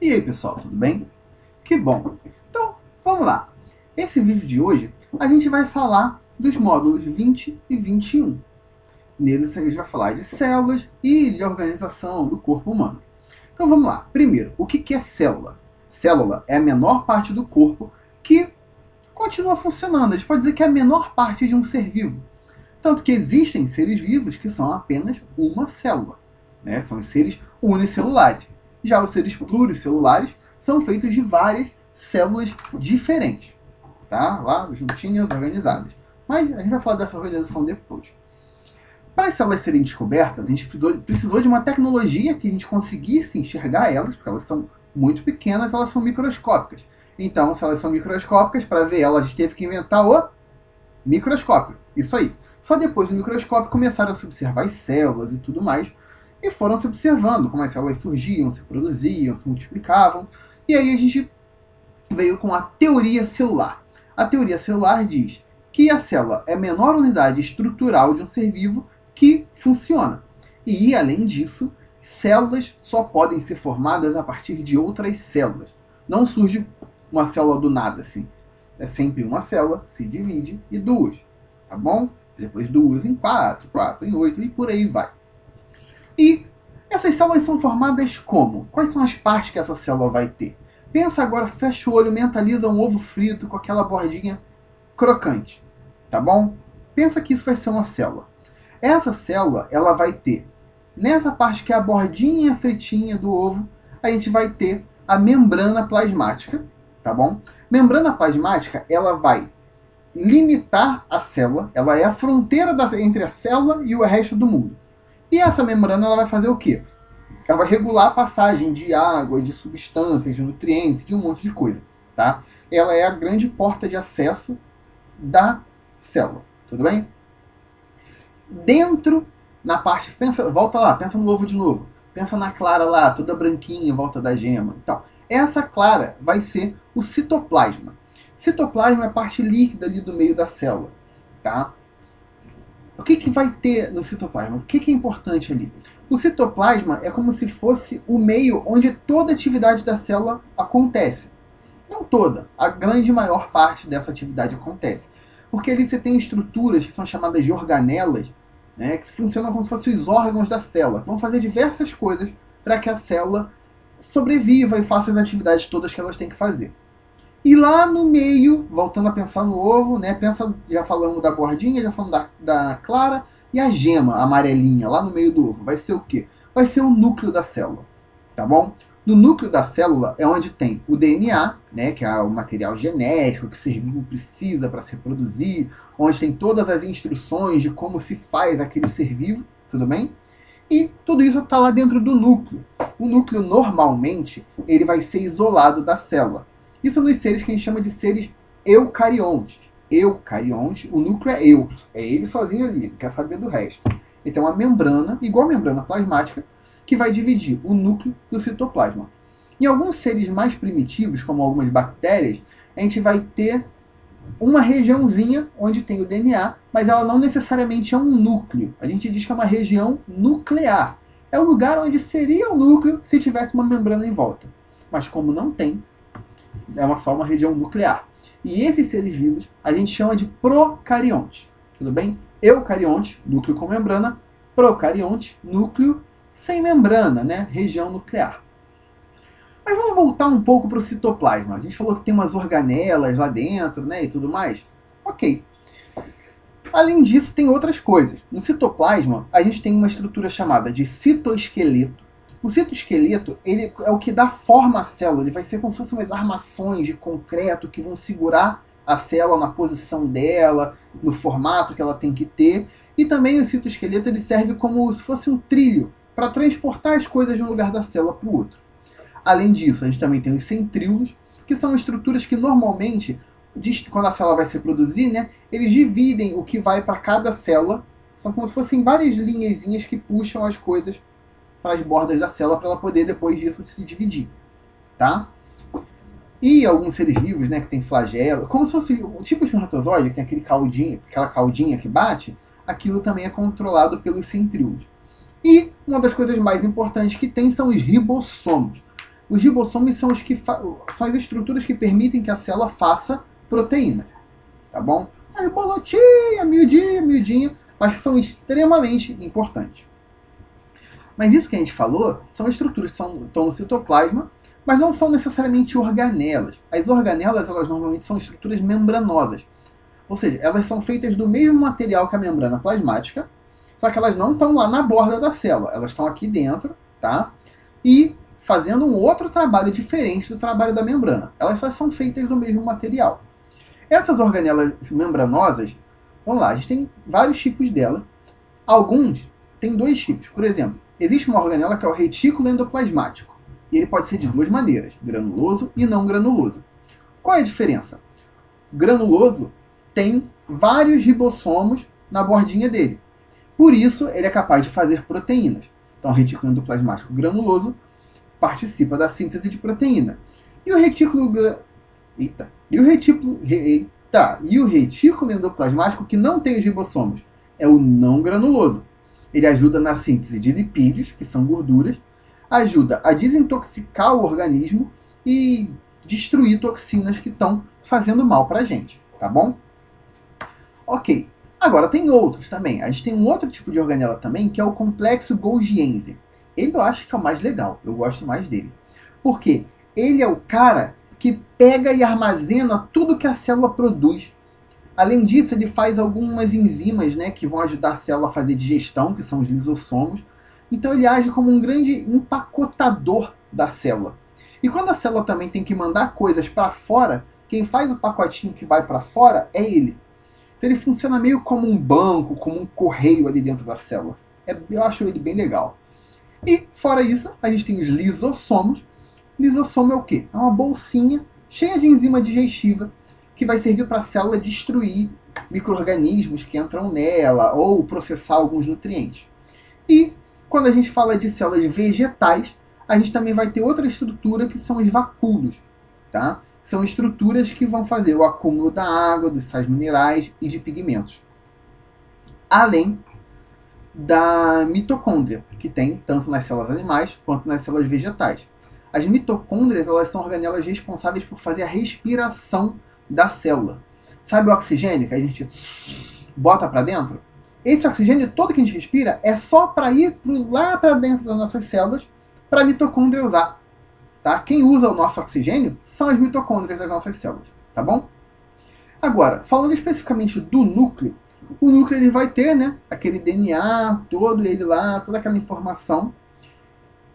E aí, pessoal, tudo bem? Que bom! Então, vamos lá. Esse vídeo de hoje, a gente vai falar dos módulos 20 e 21. Neles, a gente vai falar de células e de organização do corpo humano. Então, vamos lá. Primeiro, o que é célula? Célula é a menor parte do corpo que continua funcionando. A gente pode dizer que é a menor parte de um ser vivo. Tanto que existem seres vivos que são apenas uma célula, né? São os seres unicelulares. Já os seres pluricelulares são feitos de várias células diferentes, tá? Lá, juntinhas, organizadas. Mas a gente vai falar dessa organização depois. Para as células serem descobertas, a gente precisou de uma tecnologia que a gente conseguisse enxergar elas, porque elas são muito pequenas, elas são microscópicas. Então, se elas são microscópicas, para ver elas, a gente teve que inventar o microscópio. Isso aí. Só depois do microscópio começaram a se observar as células e tudo mais, e foram se observando como as células surgiam, se produziam, se multiplicavam. E aí a gente veio com a teoria celular. A teoria celular diz que a célula é a menor unidade estrutural de um ser vivo que funciona. E, além disso, células só podem ser formadas a partir de outras células. Não surge uma célula do nada, assim. É sempre uma célula, se divide e duas, tá bom? Depois duas em quatro, quatro em oito e por aí vai. E essas células são formadas como? Quais são as partes que essa célula vai ter? Pensa agora, fecha o olho, mentaliza um ovo frito com aquela bordinha crocante, tá bom? Pensa que isso vai ser uma célula. Essa célula, ela vai ter, nessa parte que é a bordinha fritinha do ovo, a gente vai ter a membrana plasmática, tá bom? Membrana plasmática, ela vai limitar a célula, ela é a fronteira entre a célula e o resto do mundo. E essa membrana ela vai fazer o quê? Ela vai regular a passagem de água, de substâncias, de nutrientes, de um monte de coisa, tá? Ela é a grande porta de acesso da célula, tudo bem? Dentro, na parte, volta lá, pensa no ovo de novo. Pensa na clara lá, toda branquinha em volta da gema. Então, essa clara vai ser o citoplasma. Citoplasma é a parte líquida ali do meio da célula, tá? O que vai ter no citoplasma? O que é importante ali? O citoplasma é como se fosse o meio onde toda a atividade da célula acontece. Não toda, a grande maior parte dessa atividade acontece. Porque ali você tem estruturas que são chamadas de organelas, né, que funcionam como se fossem os órgãos da célula, que vão fazer diversas coisas para que a célula sobreviva e faça as atividades todas que elas têm que fazer. E lá no meio, voltando a pensar no ovo, né? Pensa, já falamos da bordinha, já falamos da clara, e a gema amarelinha lá no meio do ovo. Vai ser o quê? Vai ser o núcleo da célula, tá bom? No núcleo da célula é onde tem o DNA, né? Que é o material genético que o ser vivo precisa para se reproduzir, onde tem todas as instruções de como se faz aquele ser vivo, tudo bem? E tudo isso está lá dentro do núcleo. O núcleo, normalmente, ele vai ser isolado da célula. Isso nos seres que a gente chama de seres eucariontes. Eucarionte, o núcleo é ele sozinho ali, não quer saber do resto. Ele tem uma membrana, igual a membrana plasmática, que vai dividir o núcleo do citoplasma. Em alguns seres mais primitivos, como algumas bactérias, a gente vai ter uma regiãozinha onde tem o DNA, mas ela não necessariamente é um núcleo. A gente diz que é uma região nuclear. É o lugar onde seria o núcleo se tivesse uma membrana em volta. Mas como não tem, é só uma região nuclear. E esses seres vivos a gente chama de procarionte. Tudo bem? Eucarionte, núcleo com membrana. Procarionte, núcleo sem membrana, né? Região nuclear. Mas vamos voltar um pouco para o citoplasma. A gente falou que tem umas organelas lá dentro, né? E tudo mais. Ok. Além disso, tem outras coisas. No citoplasma, a gente tem uma estrutura chamada de citoesqueleto. O citoesqueleto, ele é o que dá forma à célula. Ele vai ser como se fossem umas armações de concreto que vão segurar a célula na posição dela, no formato que ela tem que ter. E também o citoesqueleto ele serve como se fosse um trilho para transportar as coisas de um lugar da célula para o outro. Além disso, a gente também tem os centríolos, que são estruturas que normalmente, quando a célula vai se reproduzir, né, eles dividem o que vai para cada célula. São como se fossem várias linhazinhas que puxam as coisas para as bordas da célula para ela poder depois disso se dividir, tá? E alguns seres vivos, né, que tem flagelo, como se fosse o tipo de espermatozoide, que tem aquela caudinha que bate, aquilo também é controlado pelos centríolos. E uma das coisas mais importantes que tem são os ribossomos. Os ribossomos são, são as estruturas que permitem que a célula faça proteínas, tá bom? As bolotinhas, miudinha, miudinha, mas que são extremamente importantes. Mas isso que a gente falou são estruturas que estão no citoplasma, mas não são necessariamente organelas. As organelas, elas normalmente são estruturas membranosas. Ou seja, elas são feitas do mesmo material que a membrana plasmática, só que elas não estão lá na borda da célula. Elas estão aqui dentro, tá? E fazendo um outro trabalho diferente do trabalho da membrana. Elas só são feitas do mesmo material. Essas organelas membranosas, vamos lá, a gente tem vários tipos delas. Alguns têm dois tipos. Por exemplo, existe uma organela que é o retículo endoplasmático. E ele pode ser de duas maneiras, granuloso e não granuloso. Qual é a diferença? O granuloso tem vários ribossomos na bordinha dele. Por isso, ele é capaz de fazer proteínas. Então, o retículo endoplasmático granuloso participa da síntese de proteína. E o retículo endoplasmático que não tem os ribossomos é o não granuloso. Ele ajuda na síntese de lipídios, que são gorduras, ajuda a desintoxicar o organismo e destruir toxinas que estão fazendo mal para a gente, tá bom? Ok. Agora, tem outros também. A gente tem um outro tipo de organela também, que é o complexo Golgiense. Ele eu acho que é o mais legal. Eu gosto mais dele. Por quê? Ele é o cara que pega e armazena tudo que a célula produz. Além disso, ele faz algumas enzimas, né, que vão ajudar a célula a fazer digestão, que são os lisossomos. Então, ele age como um grande empacotador da célula. E quando a célula também tem que mandar coisas para fora, quem faz o pacotinho que vai para fora é ele. Então ele funciona meio como um banco, como um correio ali dentro da célula. Eu acho ele bem legal. E, fora isso, a gente tem os lisossomos. Lisossomo é o quê? É uma bolsinha cheia de enzima digestiva que vai servir para a célula destruir micro-organismos que entram nela ou processar alguns nutrientes. E, quando a gente fala de células vegetais, a gente também vai ter outra estrutura que são os vacúolos, tá? São estruturas que vão fazer o acúmulo da água, dos sais minerais e de pigmentos. Além da mitocôndria, que tem tanto nas células animais quanto nas células vegetais. As mitocôndrias, elas são organelas responsáveis por fazer a respiração da célula. Sabe o oxigênio que a gente bota para dentro? Esse oxigênio todo que a gente respira é só para ir lá para dentro das nossas células para a mitocôndria usar. Tá? Quem usa o nosso oxigênio são as mitocôndrias das nossas células, tá bom? Agora, falando especificamente do núcleo, o núcleo ele vai ter, né, aquele DNA todo ele lá, toda aquela informação,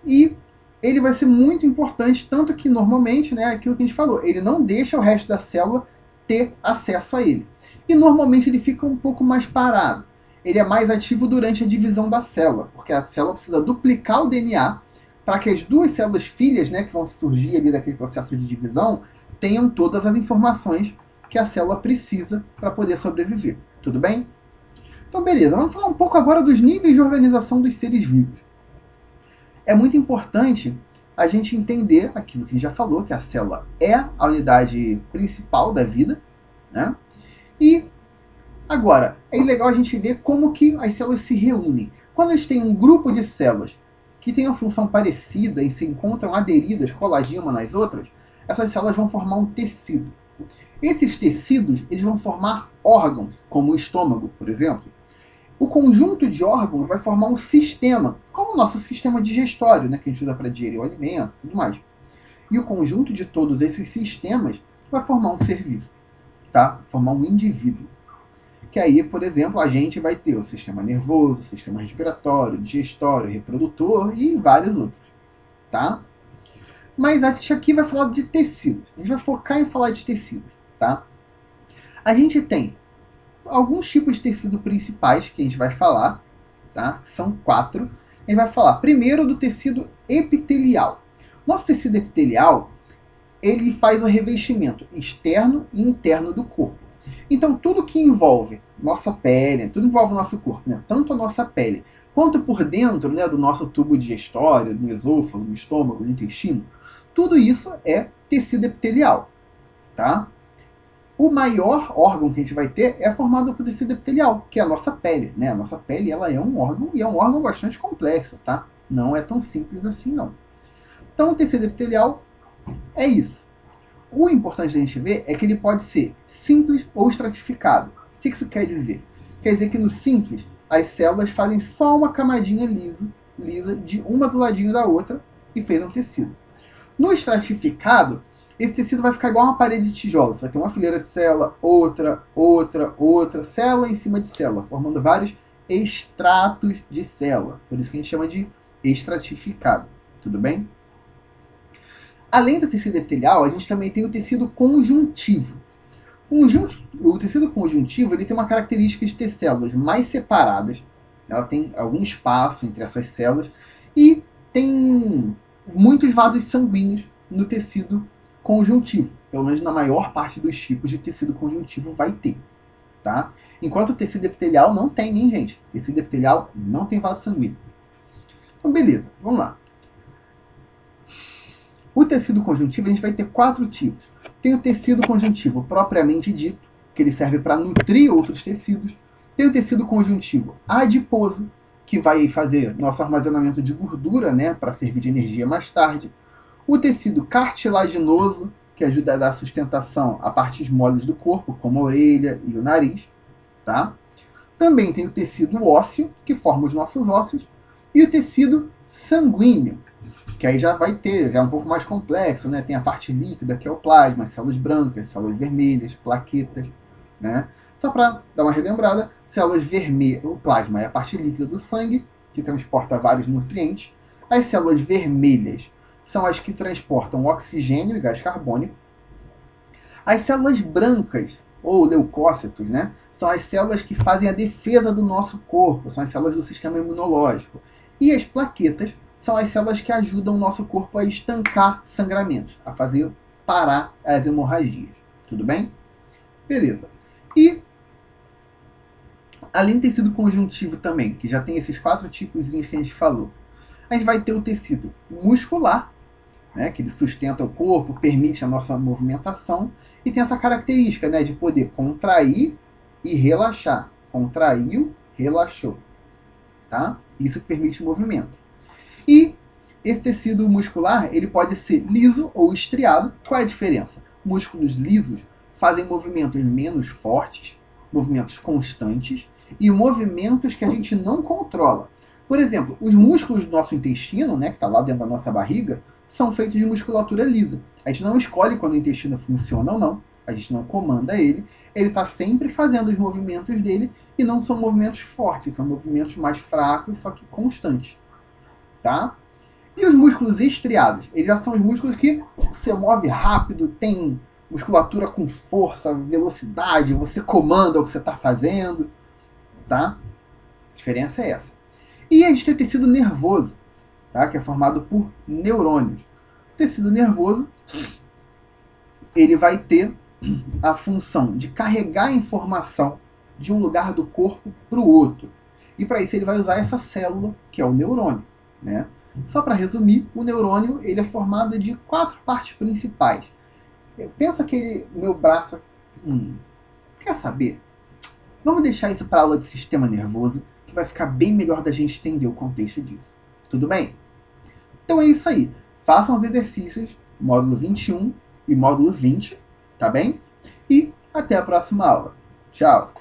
e ele vai ser muito importante, tanto que normalmente, né, aquilo que a gente falou, ele não deixa o resto da célula ter acesso a ele. E normalmente ele fica um pouco mais parado. Ele é mais ativo durante a divisão da célula, porque a célula precisa duplicar o DNA para que as duas células filhas, né, que vão surgir ali daquele processo de divisão, tenham todas as informações que a célula precisa para poder sobreviver. Tudo bem? Então, beleza. Vamos falar um pouco agora dos níveis de organização dos seres vivos. É muito importante a gente entender aquilo que a gente já falou, que a célula é a unidade principal da vida, né? E agora, é legal a gente ver como que as células se reúnem. Quando a gente tem um grupo de células que têm uma função parecida e se encontram aderidas, coladinhas umas nas outras, essas células vão formar um tecido. Esses tecidos eles vão formar órgãos, como o estômago, por exemplo. O conjunto de órgãos vai formar um sistema, como o nosso sistema digestório, né, que a gente usa para digerir o alimento e tudo mais. E o conjunto de todos esses sistemas vai formar um ser vivo, tá? Formar um indivíduo. Que aí, por exemplo, a gente vai ter o sistema nervoso, o sistema respiratório, digestório, reprodutor e vários outros, tá? Mas a gente aqui vai falar de tecidos. A gente vai focar em falar de tecidos, tá? A gente tem alguns tipos de tecido principais que a gente vai falar, tá? São 4. A gente vai falar primeiro do tecido epitelial. Nosso tecido epitelial, ele faz o revestimento externo e interno do corpo. Então, tudo que envolve nossa pele, tudo envolve o nosso corpo, né? Tanto a nossa pele quanto por dentro, né, do nosso tubo digestório, no esôfago, no estômago, no intestino, tudo isso é tecido epitelial, tá? O maior órgão que a gente vai ter é formado por tecido epitelial, que é a nossa pele, né? A nossa pele, ela é um órgão, e é um órgão bastante complexo, tá? Não é tão simples assim, não. Então, o tecido epitelial é isso. O importante da gente ver é que ele pode ser simples ou estratificado. O que isso quer dizer? Quer dizer que no simples, as células fazem só uma camadinha lisa de uma do ladinho da outra e fez um tecido. No estratificado, esse tecido vai ficar igual uma parede de tijolos. Você vai ter uma fileira de célula, outra, célula em cima de célula, formando vários estratos de célula. Por isso que a gente chama de estratificado. Tudo bem? Além do tecido epitelial, a gente também tem o tecido conjuntivo. O tecido conjuntivo ele tem uma característica de ter células mais separadas. Ela tem algum espaço entre essas células e tem muitos vasos sanguíneos no tecido conjuntivo. Pelo menos na maior parte dos tipos de tecido conjuntivo vai ter. Tá? Enquanto o tecido epitelial não tem, hein, gente? O tecido epitelial não tem vaso sanguíneo. Então, beleza. Vamos lá. O tecido conjuntivo a gente vai ter 4 tipos. Tem o tecido conjuntivo propriamente dito, que ele serve para nutrir outros tecidos. Tem o tecido conjuntivo adiposo, que vai fazer nosso armazenamento de gordura, né, para servir de energia mais tarde. O tecido cartilaginoso, que ajuda a dar sustentação a partes moles do corpo, como a orelha e o nariz. Tá? Também tem o tecido ósseo, que forma os nossos ossos. E o tecido sanguíneo, que aí já vai ter, já é um pouco mais complexo, né? Tem a parte líquida, que é o plasma, as células brancas, células vermelhas, plaquetas, né? Só para dar uma relembrada, células vermelhas, o plasma é a parte líquida do sangue, que transporta vários nutrientes. As células vermelhas são as que transportam oxigênio e gás carbônico. As células brancas, ou leucócitos, né? São as células que fazem a defesa do nosso corpo, são as células do sistema imunológico. E as plaquetas são as células que ajudam o nosso corpo a estancar sangramentos, a fazer parar as hemorragias. Tudo bem? Beleza. E, além do tecido conjuntivo também, que já tem esses 4 tipos que a gente falou, a gente vai ter o tecido muscular, né, que ele sustenta o corpo, permite a nossa movimentação, e tem essa característica, né, de poder contrair e relaxar. Contraiu, relaxou. Tá? Isso permite o movimento. E esse tecido muscular ele pode ser liso ou estriado. Qual é a diferença? Músculos lisos fazem movimentos menos fortes, movimentos constantes e movimentos que a gente não controla. Por exemplo, os músculos do nosso intestino, né, que está lá dentro da nossa barriga, são feitos de musculatura lisa. A gente não escolhe quando o intestino funciona ou não, a gente não comanda ele, ele está sempre fazendo os movimentos dele e não são movimentos fortes, são movimentos mais fracos, só que constantes. Tá? E os músculos estriados? Eles já são os músculos que você move rápido, tem musculatura com força, velocidade, você comanda o que você está fazendo. Tá? A diferença é essa. E a gente tem o tecido nervoso, tá? Que é formado por neurônios. O tecido nervoso ele vai ter a função de carregar a informação de um lugar do corpo para o outro. E para isso ele vai usar essa célula, que é o neurônio. Né? Só para resumir, o neurônio ele é formado de 4 partes principais. Pensa que meu braço... quer saber? Vamos deixar isso para aula de sistema nervoso, que vai ficar bem melhor da gente entender o contexto disso. Tudo bem? Então é isso aí. Façam os exercícios, módulo 21 e módulo 20, tá bem? E até a próxima aula. Tchau!